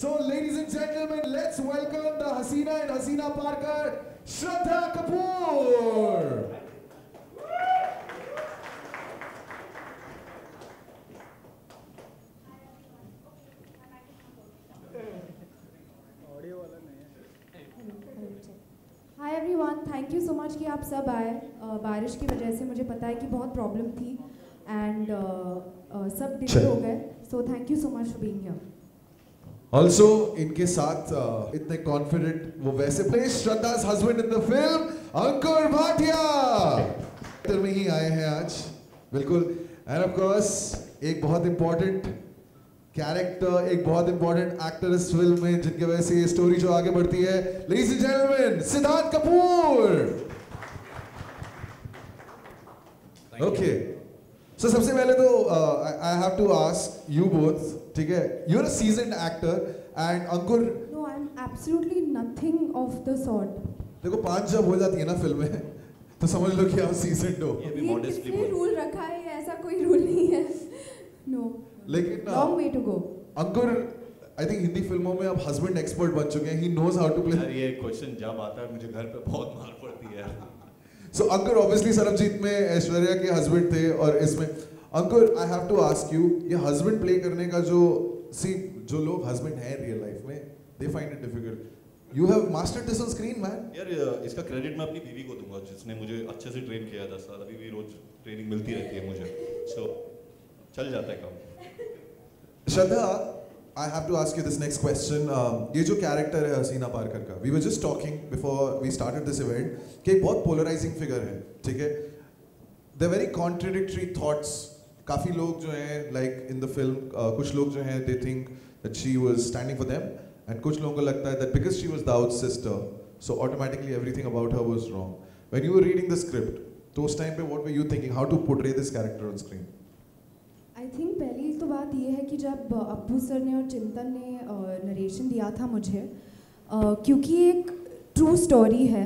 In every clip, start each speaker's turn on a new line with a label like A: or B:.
A: So, ladies and gentlemen, let's welcome the Hasina and Hasina Parkar, Shraddha Kapoor.
B: Hi everyone, thank you so much कि आप सब आए. बारिश की वजह से मुझे पता है कि बहुत प्रॉब्लम थी and सब डिले हो गए. So thank you so much for being here.
A: Also, इनके साथ इतने confident वो वैसे play Shraddha's husband in the film, Ankur Bhatia. में ही आए हैं आज, बिल्कुल. And of course, एक बहुत important कैरेक्टर, एक बहुत इंपॉर्टेंट एक्टर इस फिल्म में जिनके वजह से ये स्टोरी जो आगे बढ़ती है. Ladies and gentlemen, Siddharth Kapoor. Okay. So सबसे पहले तो I have to ask you both, ठीक है? You're a seasoned actor and Ankur.
B: No, I'm absolutely nothing of the sort.
A: देखो 5 जब हो जाती है ना फिल्म में, तो समझ लो कि आप seasoned हो.
B: ये किसने रूल रखा है? ऐसा कोई रूल नहीं है. No.
A: लेकिन
B: long way to go.
A: Ankur, I think Hindi फिल्मों में आप husband expert बन चुके हैं. He knows how to play.
C: यार ये क्वेश्चन जब आता है मुझे घर पे बहुत मार पड़ती है.
A: So अंकुर obviously सरबजीत में ऐश्वर्या के husband थे और इसमें अंकुर I have to ask you, ये husband play करने का जो लोग husband हैं real life में, they find it difficult. You have mastered this on screen, man.
C: यार इसका क्रेडिट मैं अपनी बीवी को दूंगा जिसने मुझे अच्छे से ट्रेन किया 10 साल. अभी भी रोज ट्रेनिंग मिलती रहती है मुझे. So चल जाता है काम.
A: Shraddha, I have to ask you this next question. ये जो कैरेक्टर है हसीना पारकर का, we were just talking before we started this event कि एक बहुत polarizing figure है, ठीक है? They're very contradictory thoughts. काफी लोग जो हैं, like in the film, कुछ लोग जो हैं, they think that she was standing for them, and कुछ लोगों को लगता है that because she was Dawood's sister, so automatically everything about her was wrong. When you were reading the script, तो उस time पे what were you thinking? How to portray this character on screen?
B: I think पहली तो बात ये है कि जब अप्पू सर ने और चिंतन ने नरेशन दिया था मुझे, क्योंकि एक ट्रू स्टोरी है,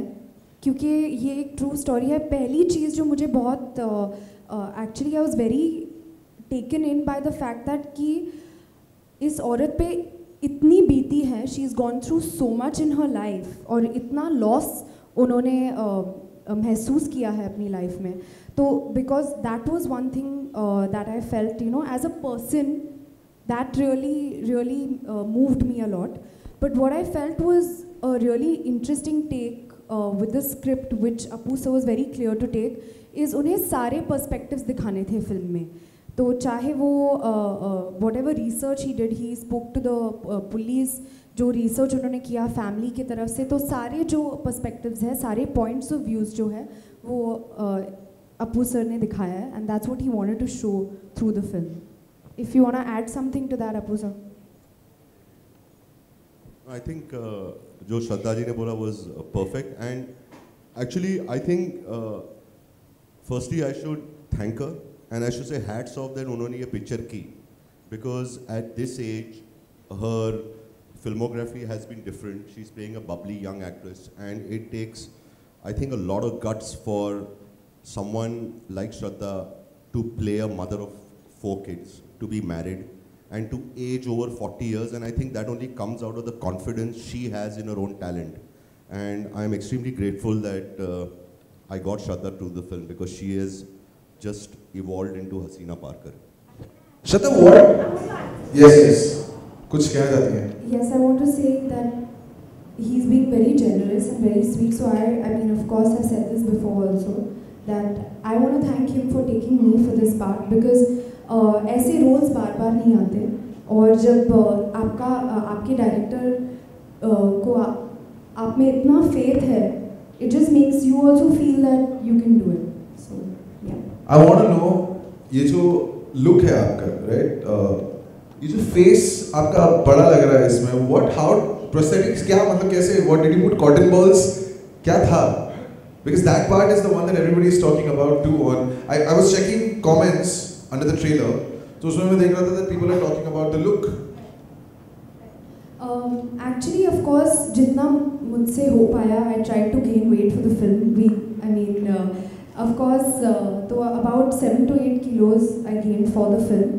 B: क्योंकि ये एक ट्रू स्टोरी है. पहली चीज़ जो मुझे बहुत actually I was very taken in by the fact that कि इस औरत पे इतनी बीती है. She is gone through so much in her life और इतना लॉस उन्होंने महसूस किया है अपनी लाइफ में. तो because that was one thing that I felt, you know, as a person, that really moved me a lot. But what I felt was a really interesting take with the script, which Appu sir was very clear to take, is उन्हें सारे perspectives दिखाने थे film में. तो चाहे वो whatever research he did, he spoke to the police, जो research उन्होंने किया family की तरफ से, तो सारे जो perspectives हैं, सारे points of views जो है वो Appu sir ने दिखाया है, and that's what he wanted to show through the film. If you want to add something to that, Appu sir.
D: I think जो श्रद्धा जी ने बोला was perfect, and actually I think firstly I should thank her and I should say hats off that उन्होंने ये picture की, because at this age her filmography has been different. She's playing a bubbly young actress, and it takes I think a lot of guts for someone like Shraddha to play a mother of 4 kids, to be married and to age over 40 years, and I think that only comes out of the confidence she has in her own talent. And I am extremely grateful that I got Shraddha to the film, because she has just evolved into Hasina Parkar.
A: Shraddha, what? Yes. कुछ क्या जाती है?
B: Yes, I want to say that he's being very generous and very sweet. So I mean, of course, I've said this before also, that I want to thank him for taking me for this part, because ऐसे roles बार बार नहीं आते, और जब आपके director को आप में इतना फेथ है, it just makes you also feel that you can do it. So yeah.
A: I want to know, ये जो look है आपका, right? ये जो face आपका बड़ा लग रहा है इसमें, how prosthetics क्या मतलब कैसे, what did you put, cotton balls, क्या था? Because that part is the one that everybody is talking about too. I was checking comments under the trailer, so उसमें मैं देख रहा था that people are talking about the look.
B: Actually, of course, जितना मुझसे हो पाया, I tried to gain weight for the film. Of course, तो about 7 to 8 kilos I gained for the film.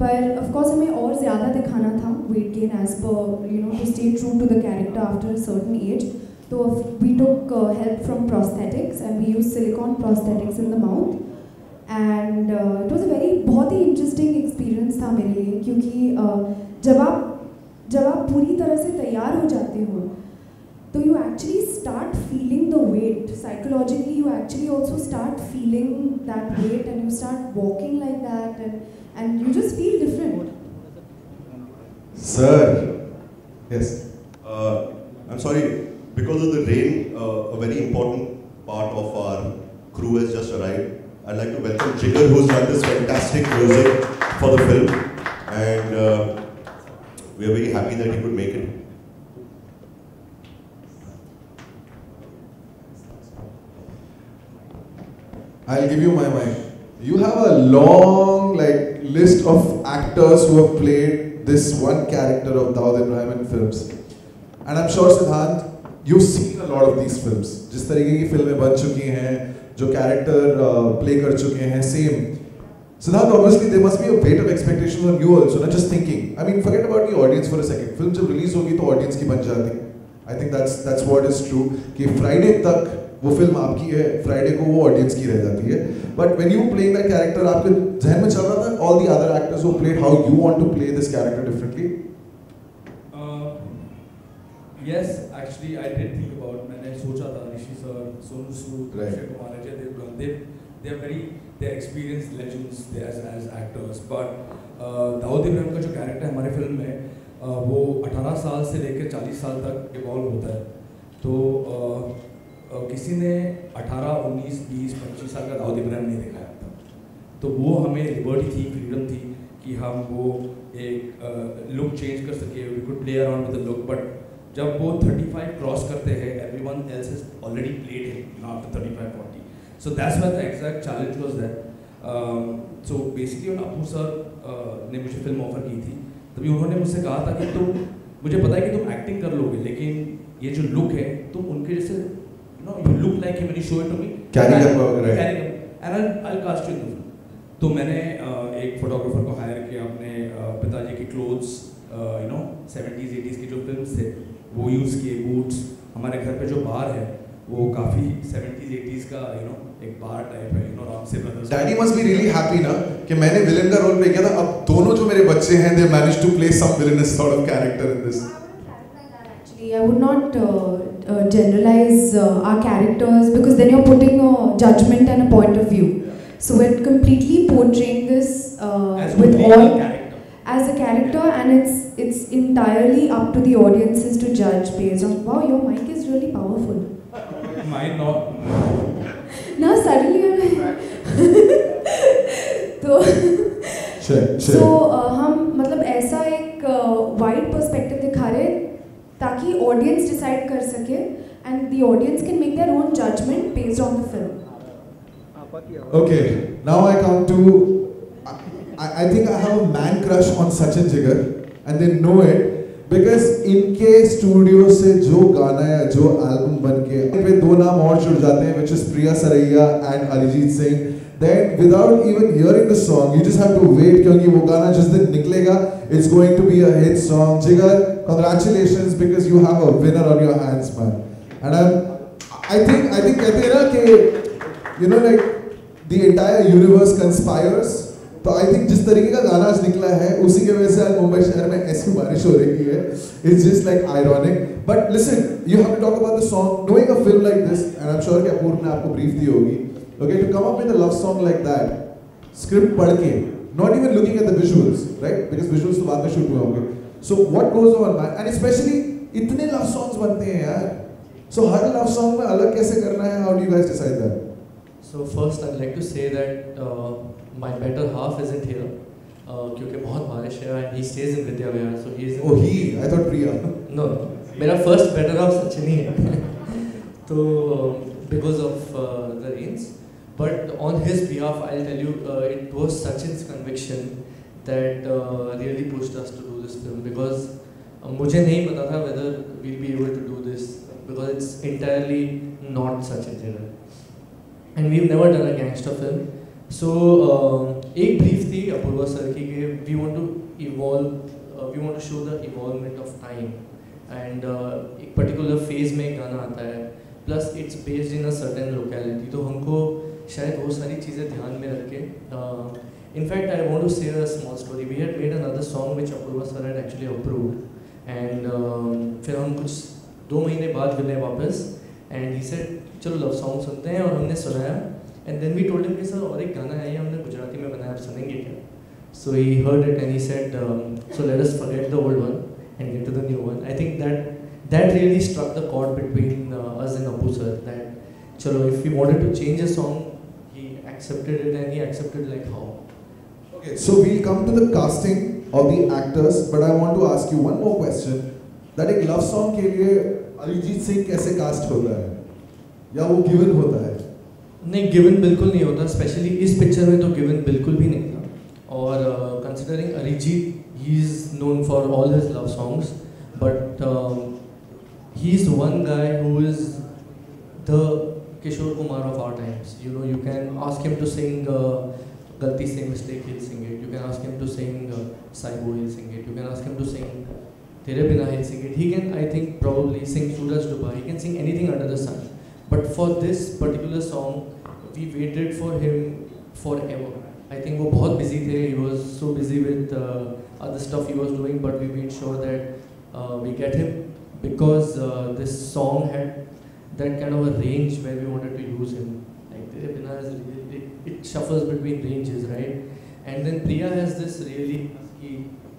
B: पर ऑफ कोर्स हमें और ज़्यादा दिखाना था वेट गेन एज पर you know to stay true to the character after a certain age. तो we took help from prosthetics and we use silicone prosthetics in the mouth. And it was a very बहुत ही interesting experience था मेरे लिए, क्योंकि जब आप पूरी तरह से तैयार हो जाते हो तो you actually start feeling the weight. Psychologically, you actually also start feeling that weight and you start walking like that and you just feel different.
A: Sir, yes.
D: I'm sorry, because of the rain, a very important part of our crew has just arrived. I'd like to welcome Jigar, who's done this fantastic music for the film, and we are very happy that he could make it.
A: I'll give you my mic. You have a long list of actors who have played this one character of Dawood Ibrahim in films. And I'm sure Siddhant, you've seen a lot of these films. जिस तरीके की फिल्में बन चुकी हैं, जो character play कर चुके हैं, same. Siddhant, obviously there must be a weight of expectations on you also, not just thinking. I mean, forget about the audience for a second. Film जब release होगी तो audience की बन जाती. I think that's what is true. कि Friday तक वो film आपकी है, फ्राइडे को वो ऑडियंस की रह जाती है. But when you playing that character, आपके जहन में चल रहा था all the other actors who played how you want to play this character differently?
E: Yes, actually I did think about, मैंने सोचा था Rishi sir, Sonu Sood, Akshay Kumar, Ajay Devgan, they are very, they are experienced legends as actors. But Dawood Ibrahim का जो character है हमारे film में वो 18 साल से लेकर 40 साल तक इवॉल्व होता है. तो किसी ने 18, 19, 20, 25 साल का दाऊद इब्राहिम नहीं दिखाया था. तो वो हमें लिबर्टी थी, फ्रीडम थी कि हम वो एक लुक चेंज कर सके. We could play around with the look. But जब वो 35 क्रॉस करते हैं, everyone else has already played him after 35, 40. So that's why the exact challenge was that. So basically Appu sir ने मुझे फिल्म ऑफर की थी. तभी उन्होंने मुझसे कहा था कि तुम, मुझे पता है कि तुम एक्टिंग कर लोगे, लेकिन ये जो लुक है तुम उनके जैसे you look like him when you show it to me.
A: Carry कर पाओगे, right?
E: And I'll cast you in the film. तो मैंने एक फोटोग्राफर को हायर किया. अपने पिताजी की क्लोथ्स 70s 80s की जो फिल्म्स थे वो यूज़ किए. बूट्स, हमारे घर पे जो बार है वो काफ़ी 70s 80s का एक बार टाइप है, Ramsay brothers.
A: Daddy must be really happy ना कि मैंने विलन का रोल प्ले किया था. अब दोनों जो मेरे बच्चे हैं, they manage to play some villainous sort of character in this.
B: I would not generalize our characters, because then you're putting a judgment and a point of view. So we're completely portraying this with all as a character, and it's entirely up to the audiences to judge based on, wow, your mic is really powerful.
E: Mine not.
B: Now suddenly so हम मतलब ऐसा एक wide perspective दिखा रहे ताकि audience decide कर सके and the audience can make their own judgement based on the film.
A: Okay, now I come to, I think I have a man crush on Sachin Jigar and they know it because इनके studio से जो गाना या जो album बन के पे दो नाम और जुड़ जाते हैं, which is Priya Saraiya and Arijit Singh. Then without even hearing the song, you just have to wait क्योंकि वो गाना जिस दिन निकलेगा, it's going to be a hit song. Jigar, congratulations because you have a winner on your hands, man. And I think कहते हैं ना कि like the entire universe conspires. तो I think जिस तरीके का गाना आज निकला है उसी के वजह से आज मुंबई शहर में ऐसी बारिश हो रही है. It's just like ironic. But listen, you have to talk about the song. Knowing a film like this, and I'm sure कि अपूर्व ने आपको brief दी होगी. Okay, to come up with a love song like that, script पढ़ के, not even looking at the visuals, right? Because visuals तो बाद में shoot हुए होंगे. So what goes on, man? And especially इतने love songs बनते हैं यार. So हर love song में अलग कैसे करना है? How do you guys decide that?
F: So first I'd like to say that my better half isn't here क्योंकि बहुत बारिश है and he stays in Vidya Vihar, so he is.
A: Oh, he? I thought Priya.
F: No, मेरा first better half Sachin ही है. तो because of the rains, but on his behalf I'll tell you it was Sachin's conviction that really pushed us to do this film, because मुझे नहीं पता था whether we'll be able to do this because it's entirely not Sachin Jigar. And we've never done a gangster film. So एक brief थी Apoorva sir की कि we want to evolve, we want to show the evolvement of time, and एक particular phase में एक गाना आता है, plus it's based in a certain locality, तो हमको शायद वो सारी चीज़ें ध्यान में रख के in fact I want to share a small story. We had made another song which Apurva sir had actually approved, and फिर हम कुछ 2 महीने बाद मिले वापस, and he said चलो लव सॉन्ग सुनते हैं, और हमने सुनाया, and then we told him कि सर और एक गाना है ये हमने गुजराती में बनाया, आप सुनेंगे क्या? So he heard it and he said so let us forget the old one and get to the new one. I think that really struck the chord between us and Appu sir, that chalo if we wanted to change a song, he accepted it, and he accepted like how.
A: Okay, so we'll come to the casting of the actors, but I want to ask you one more question. That एक love song के लिए अरिजीत सिंह कैसे cast होता है, या वो given होता है?
F: नहीं, गिवन बिल्कुल नहीं होता, स्पेशली इस पिक्चर में तो गिवन बिल्कुल भी नहीं था. और considering Arijit, he is known for all his love songs, but he is one guy who is the Kishore Kumar of our times. You know, you can ask him to sing गलती से mistake, he'll sing it. You can ask him to sing Saibo, he'll sing it. You can ask him to sing Tere Bina, he'll sing it. He can, I think, probably sing Suraj Dubha. He can sing anything under the sun. But for this particular song, we waited for him forever. I think वो बहुत busy थे. He was so busy with other stuff he was doing, but we made sure that we get him, because this song had that kind of a range where we wanted to use him. Like Tere Bina is it shuffles between ranges, right? And then Priya has this really husky,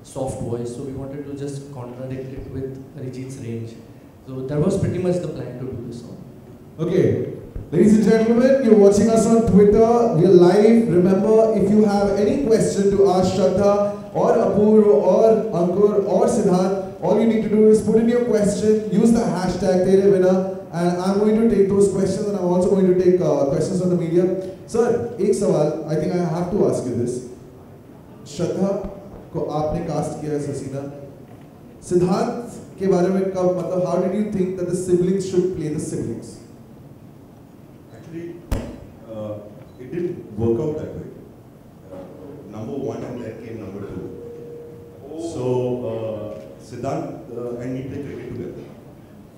F: soft voice, so we wanted to just contradict it with Arijit's range. So that was pretty much the plan to do this song.
A: Okay, ladies and gentlemen, you're watching us on Twitter. We're live. Remember, if you have any question to ask Shraddha or Apurva or Ankur or Siddharth, all you need to do is put in your question, use the hashtag #TereBina, and I'm going to take those questions, and I'm also going to take questions from the media. Sir, एक सवाल, I think I have to ask you this. श्रद्धा को आपने cast किया है ससीना, सिद्धार्थ के बारे में कब, मतलब how did you think that the siblings should play the siblings?
D: Actually, it didn't work out that way. Number 1 and then came number 2. Oh. So Siddharth and me played cricket together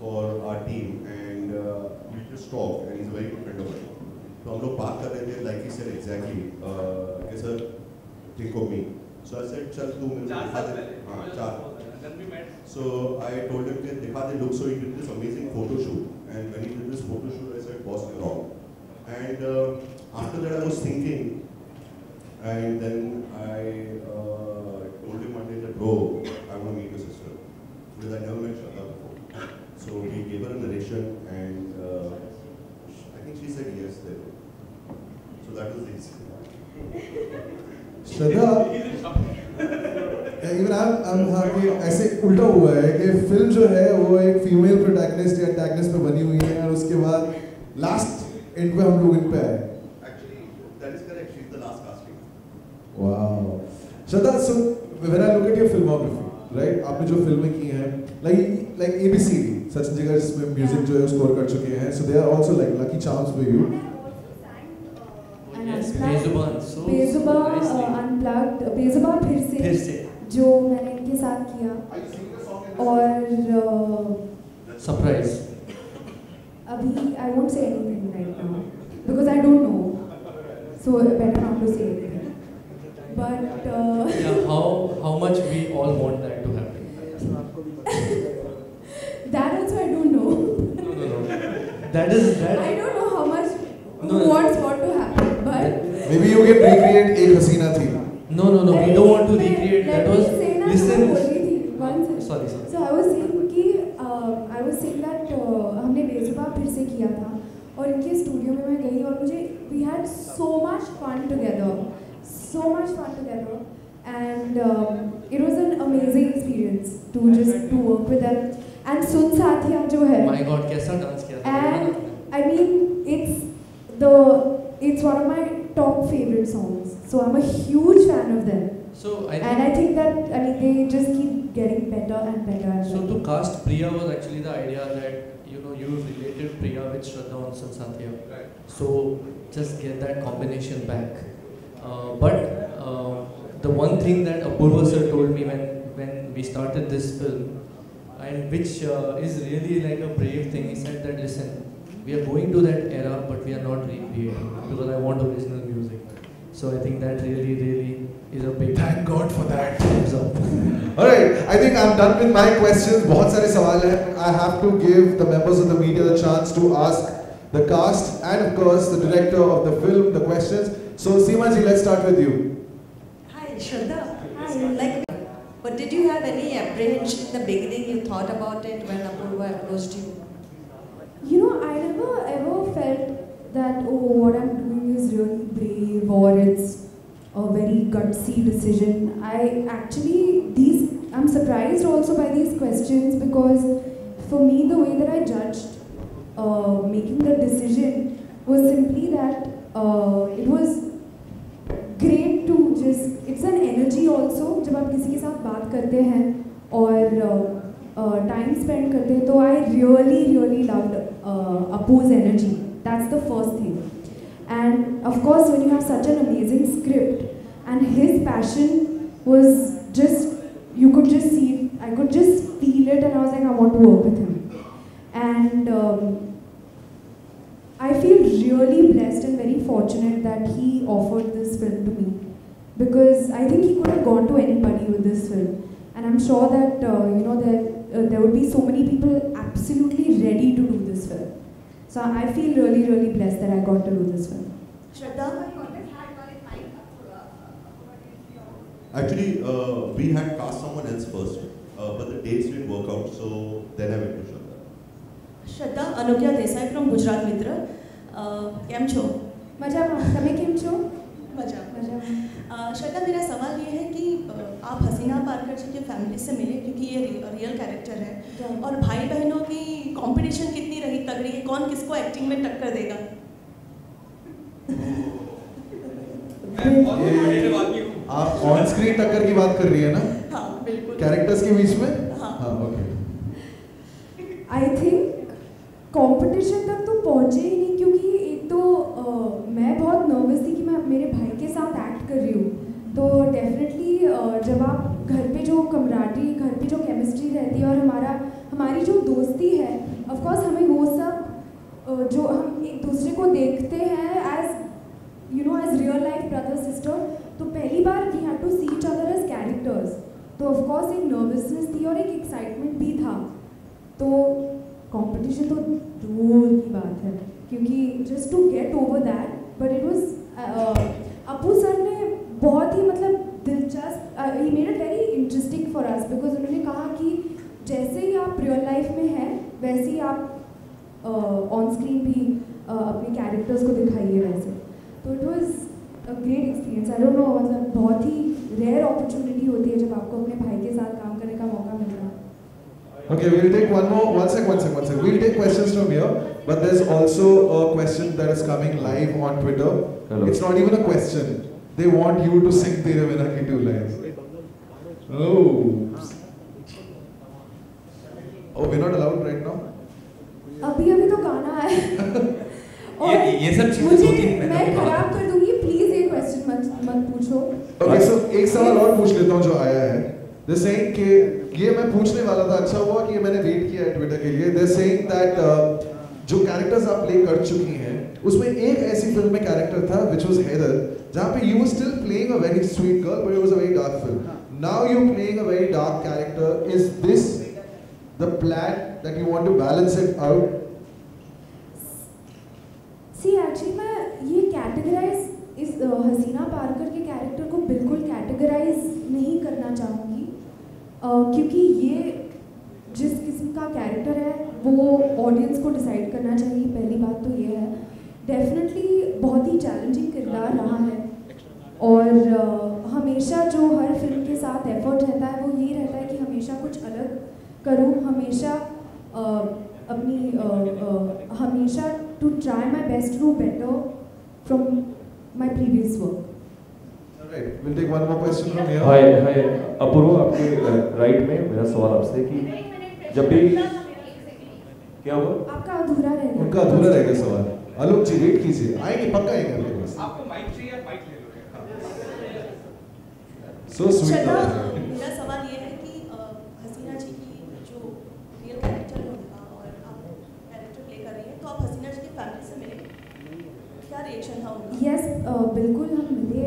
D: for our team, and we just talked, and he's a very good friend of mine. तो हम लोग बात कर रहे थे, like he said exactly, कि sir think of me. So I said चल तू मेरे को दिखा दे, हाँ 4. So I told him कि दिखा दे look, so he did this amazing photo shoot, and when he did this photo shoot I said boss you're wrong. And after that I was thinking, and then I told him one day that bro, I want to meet your sister, because I never met Shraddha before. So we gave her a narration, and I think she said yes there. So that was easy.
A: Shraddha, even I'm ऐसे उल्टा हुआ है कि film जो है वो एक female protagonist या एंटैगनिस्ट पे बनी हुई है, और उसके बाद लास्ट एंड पे हम लोग इन पे आए.
D: Actually, that is correct. She's the last casting.
A: Wow. Shraddha, so when I look at your filmography, right? आपने जो फिल्में की हैं, like ABCD, सचिन जिगर जिसमें म्यूजिक जो है स्कोर कर चुके हैं, so they are also like Lucky Charms for you.
B: Bezubaan unplugged, Bezubaan फिर से जो मैंने इनके साथ किया, और
F: सरप्राइज.
B: अभी I won't say anything right now because I don't know, so better not to say anything. But
F: yeah, how much we all want that to happen.
B: That also I don't know.
F: No. That is that.
B: I don't know how much who wants what to happen, but
A: Maybe you can recreate एक हसीना थी.
F: No. We don't want to recreate. That was listen. Sorry.
B: So I was saying that हमने बेजुबां फिर से किया था, और इनके studio में मैं गई, और मुझे we had so much fun together, and it was an amazing experience to work with them. And सुन साथिया जो है,
F: My God, कैसा डांस किया था.
B: and I mean it's one of my top favorite songs, so I'm a huge fan of them.
F: So
B: I think that they just keep getting better and better.
F: So to cast Priya was actually the idea that you related Priya with Shraddha on Sun Satya. Right. So just get that combination back. But the one thing that Apurva sir told me when we started this film, and which is really like a brave thing, he said that, listen, we are going to that era, but we are not recreating, because I want original music. So I think that really is a big
A: Thank God for that.
F: thumbs up.
A: Alright, I think I'm done with my questions. बहुत सारे सवाल हैं. I have to give the members of the media the chance to ask the cast and of course the director of the film the questions. So Seema ji, let's start with you.
G: Hi, Shraddha. Hi. But did you have any apprehension in the beginning? You thought about it when Apurva approached you?
B: You know, I never ever felt that, oh, what I'm doing is really brave or it's a very gutsy decision. I'm surprised also by these questions, because for me the way that I judged making the decision was simply that it was great to just, it's an energy also, जब आप किसी के साथ बात करते हैं और time spend करते हैं, तो I really loved Apu's energy. That's the first thing. And of course, when you have such an amazing script, and his passion was just, you could just see, I could just feel it, and I was like, I want to work with him. And I feel really blessed and very fortunate that he offered this film to me, because I think he could have gone to anybody with this film, and I'm sure that there would be so many people absolutely ready to do this film. So I feel really blessed that I got to do this film.
G: Shraddha?
D: Actually, we had cast someone else first, but the dates didn't work out, so then I went to Shraddha.
G: Shraddha, Anukya Desai from Gujarat Mitra. કેમ છો?
B: મજામાં, તમે કેમ છો?
G: मजा। श्रद्धा, मेरा सवाल ये है कि आप हसीना पारकर जी के फैमिली से मिले, क्योंकि ये रियल कैरेक्टर है, और भाई बहनों की कंपटीशन कितनी रही तगड़ी है, कौन किसको एक्टिंग में टक्कर देगा?
A: आप ऑन स्क्रीन टक्कर की बात कर रही है ना?
G: हाँ बिल्कुल।
A: कैरेक्टर्स के बीच में?
G: हाँ
A: ओके।
B: आई थिंक कंपटीशन तक तो पहुंचे ही नहीं, क्योंकि एक तो मैं बहुत नर्वस थी कि मैं मेरे भाई के साथ एक्ट कर रही हूँ, तो डेफिनेटली जब आप घर पे जो कमराडरी, घर पे जो केमिस्ट्री रहती है और हमारी जो दोस्ती है, ऑफ कोर्स हमें वो सब जो हम एक दूसरे को देखते हैं as as real life brother sister, तो पहली बार we had to see each other as characters, तो ऑफ कोर्स एक नर्वसनेस थी और एक एक्साइटमेंट भी था। तो कंपटीशन तो दूर की बात है, क्योंकि just to get over that, but it was Appu sir ने बहुत ही दिलचस्प, he made it very interesting for us, because उन्होंने कहा कि जैसे ही आप रियल लाइफ में हैं वैसे ही आप ऑन स्क्रीन भी अपने कैरेक्टर्स को दिखाइए वैसे। तो it was a great experience. I don't no, बहुत ही रेयर अपॉर्चुनिटी होती है जब आपको अपने भाई के साथ काम करने का मौका मिलता है।
A: Okay, we'll take one sec. We'll take questions from here, but there's also a question that is coming live on Twitter.
H: Hello.
A: It's not even a question. They want you to sing Tere Bina ki 2 lines. Oh, we're not allowed right now?
B: अभी तो गाना है। और
E: ये सब चीजें
B: मुझे
E: 2-3 महीने
B: मैं
E: के बाद।
B: खराब कर दूंगी, प्लीज ये क्वेश्चन मत पूछो।
A: Okay, so एक सवाल और पूछ लेता हूँ जो आया है। They're saying कि ये मैं पूछने वाला था, अच्छा हुआ कि मैंने वेट किया है ट्विटर के लिए। They're saying that जो कैरेक्टर्स आप प्ले कर चुकी हैं, उसमें एक ऐसी फिल्म में कैरेक्टर था which was Heather, जहाँ पे you were still playing a very sweet girl, but it was a very dark film. Now you're playing a very dark character. Is this the plan that you want to balance it out?
B: See, actually मैं ये categorise इस हसीना पारकर के character को बिल्कुल categorise नहीं करना चाहूँगी, क्योंकि ये जिस किस्म का कैरेक्टर है वो ऑडियंस को डिसाइड करना चाहिए। पहली बात तो ये है, डेफिनेटली बहुत ही चैलेंजिंग किरदार रहा है, और हमेशा जो हर फिल्म के साथ एफर्ट रहता है वो यही रहता है कि हमेशा कुछ अलग करूँ, हमेशा हमेशा to try my best to better from my previous work.
A: Alright, we'll take one more question from here.
H: Hi Apurva, आपके राइट में मेरा सवाल आपसे कि जब भी क्या हुआ?
B: आपका अधूरा रह गया।
A: उनका अधूरा रह गया सवाल। आलोक जी वेट कीजिए, आएंगे, पक्का आएंगे आपके पास।
E: आपको माइक चाहिए, माइक ले लो।
A: So sweet.
G: श्रद्धा,
A: Natasha.
G: मेरा सवाल ये है कि हसीना जी की जो रियल कैरेक्टर है उनका और आप कैरेक्टर प्ले कर रही हैं, तो आप हसीना जी की फैमिली से मिले, क्या रिएक्शन था उनका?
B: यस, बिल्कुल हम मिले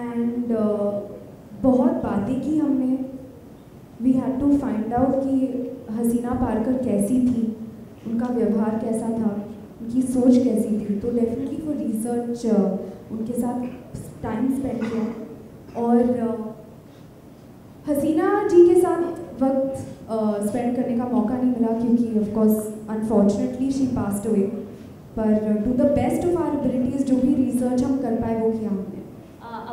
B: एंड बहुत बातें की हमने. We had to find out कि हसीना पारकर कैसी थी, उनका व्यवहार कैसा था, उनकी सोच कैसी थी. तो डेफिनेटली फॉर रिसर्च उनके साथ टाइम स्पेंड किया और हसीना जी के साथ वक्त स्पेंड करने का मौका नहीं मिला क्योंकि of course unfortunately she passed away. पर to the best of our abilities जो भी रिसर्च हम कर पाए वो किया हमने.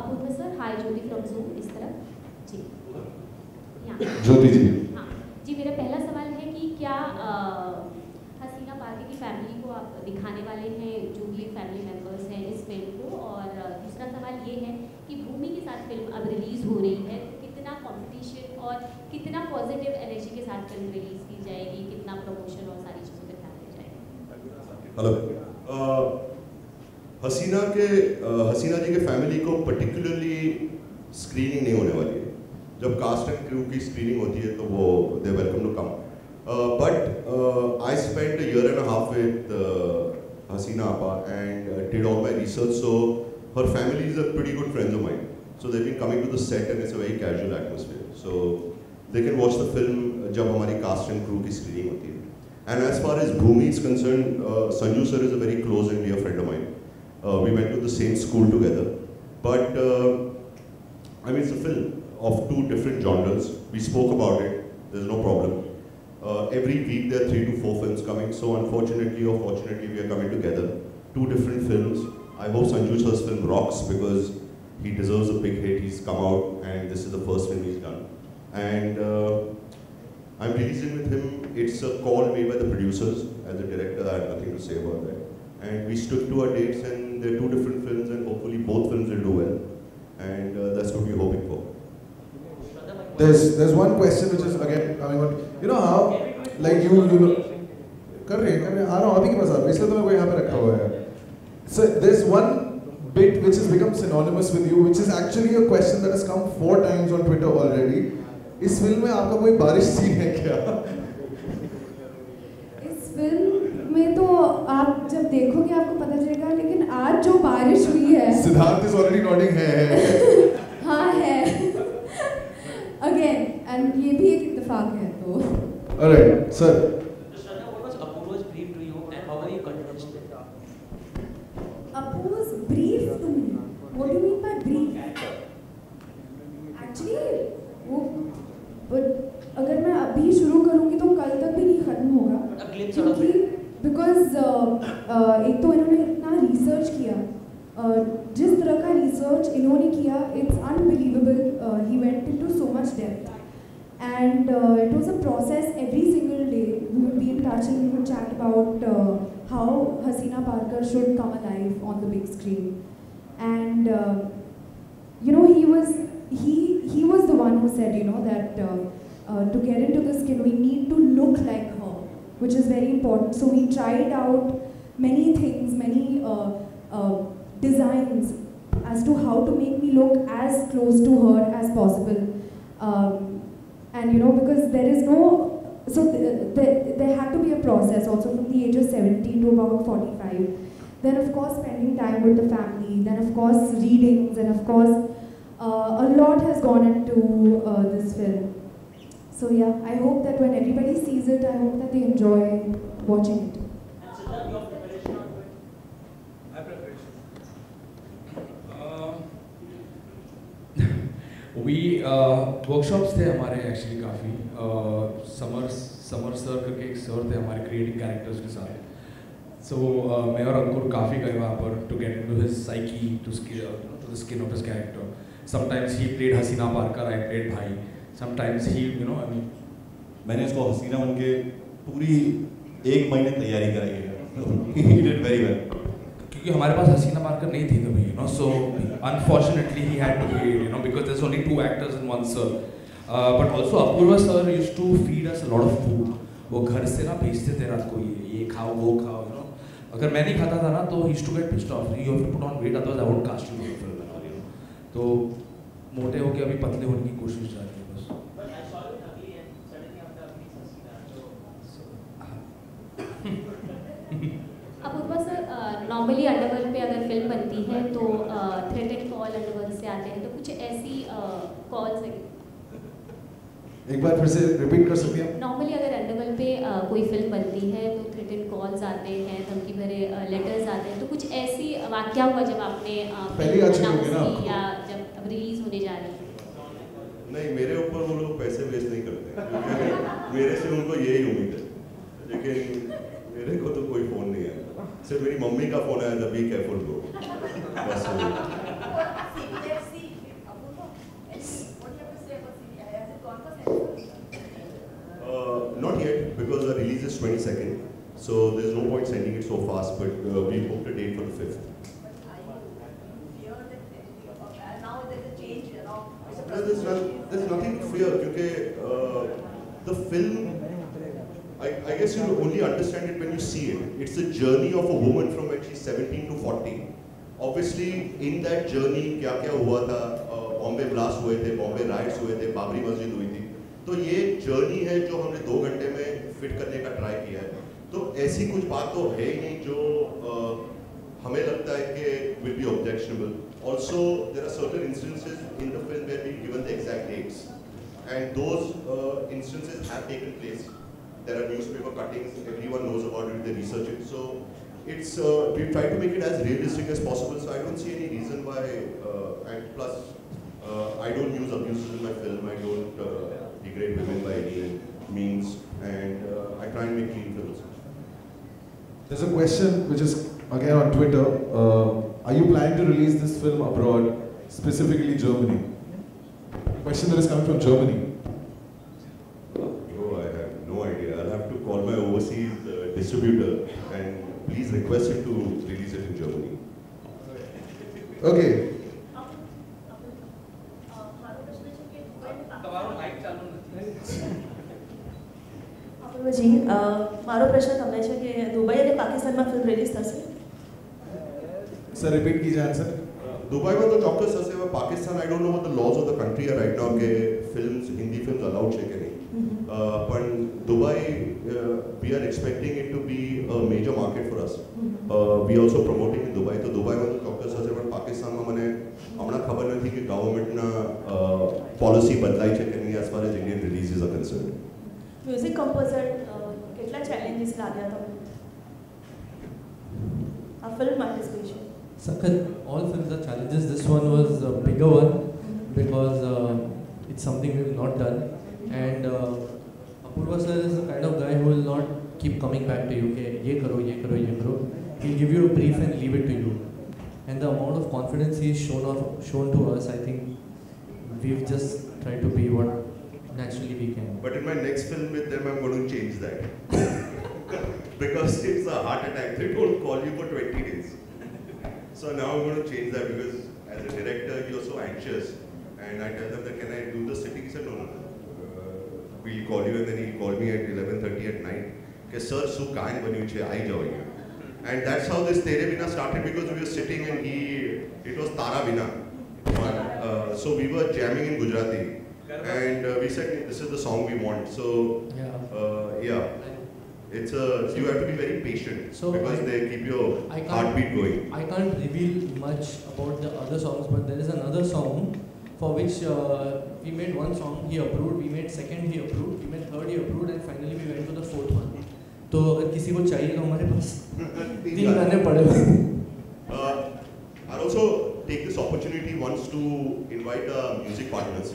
I: Apurva sir, hi Jyoti from Zoom, इस तरफ जी. यहाँ
A: ज्योति जी.
I: हाँ जी, मेरा पहला सवाल है कि क्या हसीना पारकर की फैमिली को आप दिखाने वाले हैं, जो भी फैमिली मेंबर्स हैं इस फिल्म को? और दूसरा सवाल ये है कि भूमि के साथ फिल्म अब रिलीज़ हो रही है, तो कितना कंपटीशन और कितना पॉजिटिव एनर्जी के साथ फिल्म रिलीज़ की जाएगी, कितना प्रमोशन और सारी चीज़ों पे ध्यान दिया जाएगा?
D: हेलो. हसीना जी के फैमिली को पर्टिकुलरली स्क्रीनिंग नहीं होने वाली है. जब कास्ट एंड क्रू की स्क्रीनिंग होती है तो वो they welcome to come. But I spent a year and a half with Hasina Appa and did all my research. So her family is a pretty good friends of mine. So they've been coming to the set and it's a very casual atmosphere. So they can watch the film जब हमारी cast and crew की screening होती है. And as far as Bhumi is concerned, Sanju sir is a very close and dear friend of mine. We went to the same school together. But I mean, it's a film of two different genres. We spoke about it. There's no problem. Every week there are 3 to 4 films coming. So unfortunately or fortunately, we are coming together. 2 different films. I hope Sanju sir's film rocks because he deserves a big hit. He's come out and this is the first film he's done. And I'm releasing with him. It's a call made by the producers. As a director, I have nothing to say about that. And we stuck to our dates and there are 2 different films and hopefully both films will do well. And that's what we're hoping for.
A: There's one question which is again coming on. You know how, like you know, कर रहे आ रहा हूँ अभी के पास आप, इसलिए तो मैं कोई यहाँ पे रखा हुआ है. So there's one bit which has become synonymous with you, which is actually a question that has come 4 times on Twitter already. इस फिल्म में आपका कोई बारिश सीन है क्या?
B: इस फिल्म में तो आप जब देखोगे आपको पता चलेगा, लेकिन आज जो बारिश हुई है,
A: सिद्धार्थ is already nodding है.
B: हाँ है. अगेन एंड ये भी एक इत्तेफाक है तो.
A: Alright, sir.
F: Shraddha, what was Apurva's brief to you and how were you convinced?
B: Apurva's brief to me. What do you mean by brief? Actually, वो अगर मैं अभी शुरू करूँगी तो कल तक भी नहीं खत्म होगा. क्योंकि बिकॉज एक तो इन्होंने इतना रिसर्च किया, जिस तरह का रिसर्च इन्होंने किया, it's unbelievable. He went into so much depth and it was a process every single day. We would be in touch and we would chat about how Hasina Parker should come alive on the big screen. And you know, he was the one who said, you know, that to get into the skin we need to look like her, which is very important. So we tried out many things, many designs as to how to make me look as close to her as possible. And you know, because there is no, so there had to be a process also from the age of 17 to about 45. Then of course spending time with the family, then of course readings, and of course a lot has gone into this film. So yeah, I hope that when everybody sees it, I hope that they enjoy watching it.
E: Workshops थे हमारे actually काफ़ी. Summer sir करके एक sir थे हमारे creating characters के साथ. सो मैं और अंकुर काफ़ी गए वहाँ पर to get into his psyche, to the skin of his character. Sometimes he played Haseena Parkar, I played Bhai. Sometimes he, you know, I mean,
C: मैंने इसको हसीना बन के पूरी 1 महीने तैयारी कराई है. He did very well.
E: क्योंकि हमारे पास हसीना पारकर नहीं थी कभी, you know, so unfortunately he had to play, you know, because there is only 2 actors in one sir. But also Apurva sir used to feed us a lot of food. वो घर से ना भेजते थे रात को, ये खाओ वो खाओ, यू नो. अगर मैं नहीं खाता था ना तो he used to get pissed off. You have to put on weight, otherwise I won't cast you for the film, you know. तो मोटे होके अभी पतले होने की कोशिश जारी है बस।
I: अब ऊपर सर नॉर्मली अंडरवर्ल्ड पे अगर फिल्म बनती है तो थ्रेट एंड कॉल अंडरवर्ल्ड से आते हैं, तो कुछ ऐसी कॉल्स हैं?
A: एक बार फिर से रिपीट कर सकती हैं?
I: नॉर्मली अगर अंडरवर्ल्ड पे कोई फिल्म बनती है तो थ्रेट एंड कॉल्स आते हैं, धमकी भरे लेटर्स आते हैं, तो कुछ ऐसी वाकया हुआ जब आपने
A: पहली आ चुकी होगी ना
I: या जब अब रिलीज होने जा रही है?
D: नहीं, मेरे ऊपर वो लोग पैसे वेस्ट नहीं करते क्योंकि मेरे से उनको यही उम्मीद है, लेकिन मेरे को तो कोई फ़ोन नहीं आया, सिर्फ मेरी मम्मी का फ़ोन आया था, बी केयरफुल ब्रो, बस वो। Not yet, because the release is 22nd, so there's no point sending it so fast, but we booked a date for the 5th. There's nothing to fear, because the film, I guess you'll only understand it when you see it. It's the journey of a woman from when she's 17 to 40. Obviously, in that journey, क्या-क्या हुआ था, Bombay blast हुए थे, Bombay rights हुए थे, बाबरी मस्जिद हुई थी, तो ये जर्नी है जो हमने 2 घंटे में फिट करने का ट्राई किया है। तो ऐसी कुछ बात तो है ही नहीं जो हमें लगता है कि will be objectionable. Also, there are certain instances in the film where we've given the exact dates, and those instances have taken place. There are newspaper cuttings, everyone knows about it, they research it. So it's we try to make it as realistic as possible. So I don't see any reason why. And plus, I don't use abuses in my film. I don't degrade women by any means, and I try and make clean films.
A: There's a question which is again on Twitter. Are you planning to release this film abroad, specifically Germany? Question that is coming from Germany.
D: Oh, I have no idea. I'll have to call my overseas distributor and please request him to release it in Germany.
A: Okay.
G: जी मारो प्रश्न તમને છે કે દુબઈ અને પાકિસ્તાનમાં film release થશે?
A: Sir, repeat कीजिए answer.
D: Dubai में तो चौकस हंसे हुए, Pakistan I don't know what the laws of the country are right now के फिल्म्स हिंदी फिल्म्स अलाउड છે કે નહીં. પણ Dubai we are expecting it to be a major market for us. We also promoting in Dubai. तो दुबई में तो चौकस हंसे પણ પાકિસ્તાનમાં મને હમણાં ખબર નથી કે ગવર્મેન્ટના પોલિસી બદલાઈ છે કે નહીં as far as Indian releases are concerned.
G: Music composer કેટલા ચેલેન્જીસ લાગ્યા તમને આ ફિલ્મ માટે special?
F: Sakat, all films are challenges. This one was a bigger one because it's something we've not done. And Apurva sir is the kind of guy who will not keep coming back to you. Okay, ye karo, ye karo, ye karo. He'll give you a brief and leave it to you. And the amount of confidence he's shown to us, I think we've just tried to be what naturally we can.
D: But in my next film with them, I'm going to change that. Because it's a heart attack. They don't call you for 20 days. So now I'm going to change that because as a director, you're so anxious. And I tell them that, can I do the sitting? He said, no. We'll call you. And then he called me at 11:30 at night. Okay, sir, so kind bani uche, I jao here. And that's how this Tere Bina started, because we were sitting and it was Tara Bina. So we were jamming in Gujarati. And we said, this is the song we want. So, yeah. It's you have to be very patient, so because they keep your heartbeat going.
F: I can't reveal much about the other songs, but there is another song for which we made one song, he approved, we made second, he approved, we made third, he approved, and finally we went to the fourth one. तो अगर किसी को चाहिए तो हमारे पास 3 गाने पड़े हुए हैं.
D: I'll also take this opportunity once to invite our music partners,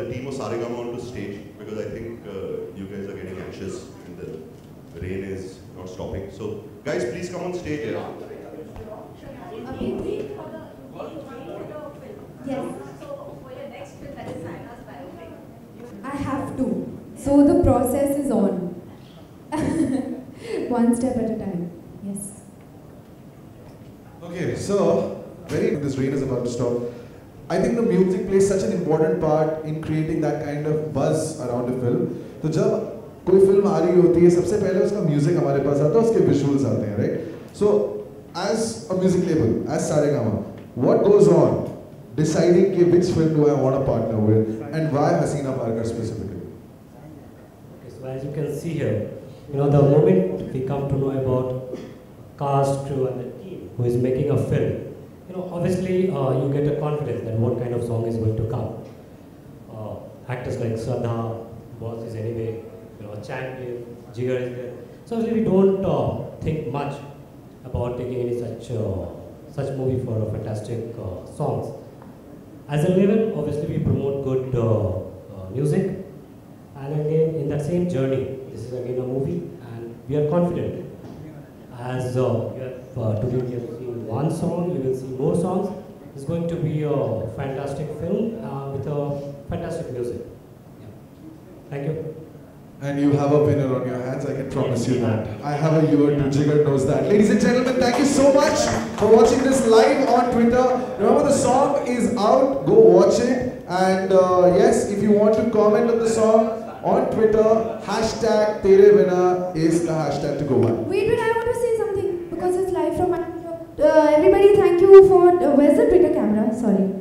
D: the team of Saregama onto stage, because I think you guys are getting anxious and the rain is not stopping. So guys, please come on stage here.
B: Yes. I have to. So the process is on. One step at a time. Yes.
A: Okay, so this rain is about to stop. I think the music plays such an important part in creating that kind of buzz around a film. तो जब कोई film आ रही होती है, सबसे पहले उसका music हमारे पास आता है, उसके विजुअल्स आते हैं, right? So as a music label, as Saregama, what goes on deciding कि which film do I want to partner with, and why Hasina Parkar specifically?
J: Okay, so as you can see here, the moment we come to know about cast, crew, and the team who is making a film, obviously you get a confidence that what kind of song is going to come. Actors like Shraddha, Boss is anyway, Champion, Jigar is there. So obviously we don't think much about taking any such movie for fantastic songs. As a label, obviously we promote good music, and again in that same journey, this is again a movie, and we are confident. As today we have seen one song, you will see more songs. It's going to be a fantastic film with a fantastic music. Yeah. Thank you.
A: And you have a winner on your hands, I can promise you that. I have a year to Jigar knows that. Ladies and gentlemen, thank you so much for watching this live on Twitter. Remember, the song is out, go watch it. And yes, if you want to comment on the song on Twitter, hashtag Tere Vina is the hashtag to go by.
B: Wait, I want to say something because it's live from my everybody, thank you for, where's the Twitter camera? Sorry.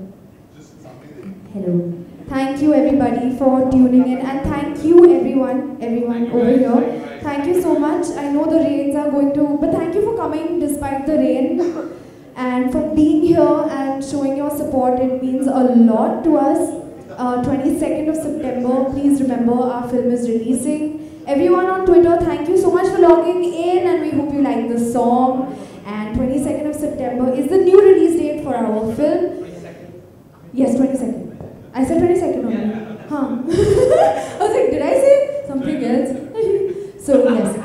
B: Hello. Thank you everybody for tuning in, and thank you everyone over here. Thank you so much. I know the rains are going to, but thank you for coming despite the rain and for being here and showing your support. It means a lot to us. 22nd of September, please remember our film is releasing. Everyone on Twitter, thank you so much for logging in, and we hope you like the song. And 22nd of September is the new release date for our film. 22nd. Yes, 22nd. I said 22nd only. Yeah. Huh. I was like, did I say something else? So yes,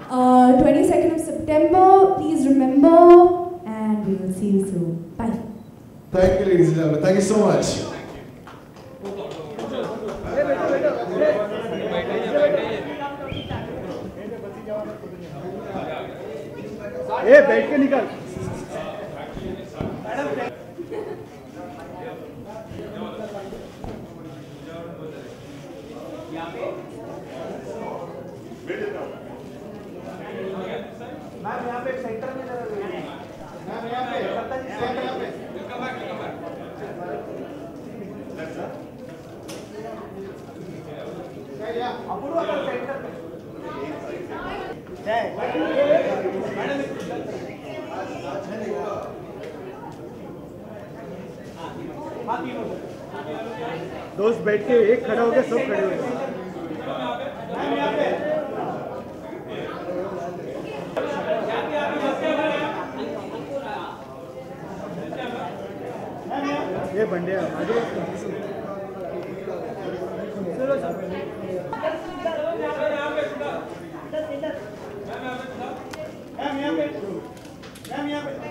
B: 22nd of September, please remember, and we will see you soon. Bye.
A: Thank you, ladies and gentlemen. Thank you so much.
K: ए बैठ के निकल ma'am यहाँ पे centre में ma'am यहाँ पे centre पे अपूर्व centre पे दोस्त बैठ के एक खड़ा हो गया सब खड़े हो गए ये बंडिया मैम यहाँ पे